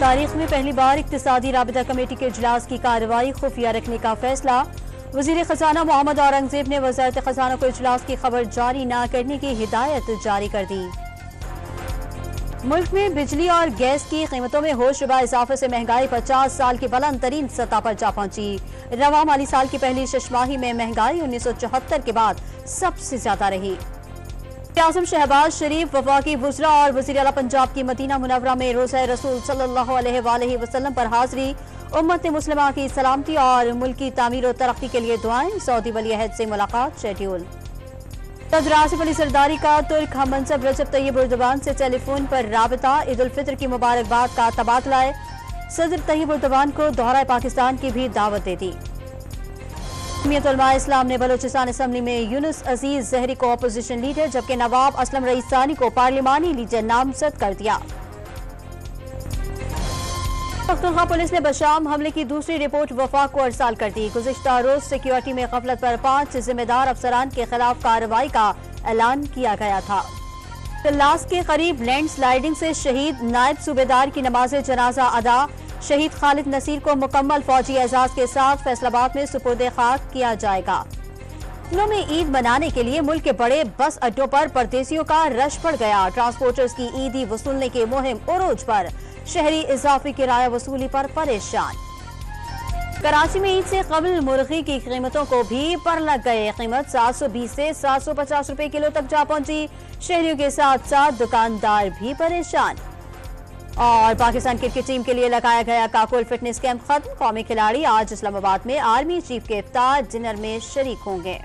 तारीख में पहली बार इक्तिसादी राबिता कमेटी के इजलास की कार्रवाई खुफिया रखने का फैसला। वजीर खजाना मोहम्मद औरंगजेब ने वजारत खजाना को इजलास की खबर जारी न करने की हिदायत जारी कर दी। मुल्क में बिजली और गैस की कीमतों में होशरुबा इजाफे से महंगाई 50 साल की बुलंद तरीन सतह पर जा पहुंची। रवा माली साल की पहली छमाही में महंगाई 1974 के बाद सबसे ज्यादा रही। आज़म शहबाज शरीफ वफाकी वुज़रा और वज़ीर आला पंजाब की मदीना मुनव्वरा में रोज़ा रसूल सल्लल्लाहु अलैहि वसल्लम पर हाजिरी। उम्मत मुस्लिमा की सलामती और मुल्क की तामीर और तरक्की के लिए दुआएं। सऊदी वली अहद से मुलाकात शेड्यूल। सदर आसिफ अली सरदारी का तुर्क हम मनसब रजब तैयब उर्दवान से टेलीफोन पर राबता। ईद उल फित्र की मुबारकबाद का तबादला है। सदर तैयब उर्दवान को दौरा पाकिस्तान की भी दावत दे दी। जमीयत उलमा इस्लाम ने बलोचिस्तान असम्बली में यूनुस अजीज जहरी को अपोजिशन लीडर जबकि नवाब असलम रईसानी को पार्लिमानी लीडर नामजद कर दिया। पख्तूनख्वा पुलिस ने बशाम हमले की दूसरी रिपोर्ट वफाक को अरसाल कर दी। गुज़िश्ता रोज सिक्योरिटी में गफलत पर 5 जिम्मेदार अफसरान के खिलाफ कार्रवाई का ऐलान किया गया था। लास के करीब लैंड स्लाइडिंग से शहीद नायब सूबेदार की नमाज जनाजा अदा। शहीद खालिद नसीर को मुकम्मल फौजी एजाज के साथ फैसलाबाद में सुपुर्द खाक किया जाएगा। दिनों में ईद मनाने के लिए मुल्क के बड़े बस अड्डों पर परदेसियों का रश बढ़ गया। ट्रांसपोर्टर्स की ईदी वसूलने की मुहिम उरूज पर। शहरी इजाफी किराया वसूली पर परेशान। कराची में ईद से कबल मुर्गी की कीमतों को भी पर लग गए। कीमत 720 से 750 रुपए किलो तक जा पहुंची। शहरियों के साथ साथ दुकानदार भी परेशान। और पाकिस्तान क्रिकेट टीम के लिए लगाया गया काकुल फिटनेस कैंप खत्म। कौमी खिलाड़ी आज इस्लामाबाद में आर्मी चीफ के इफ्तार डिनर में शरीक होंगे।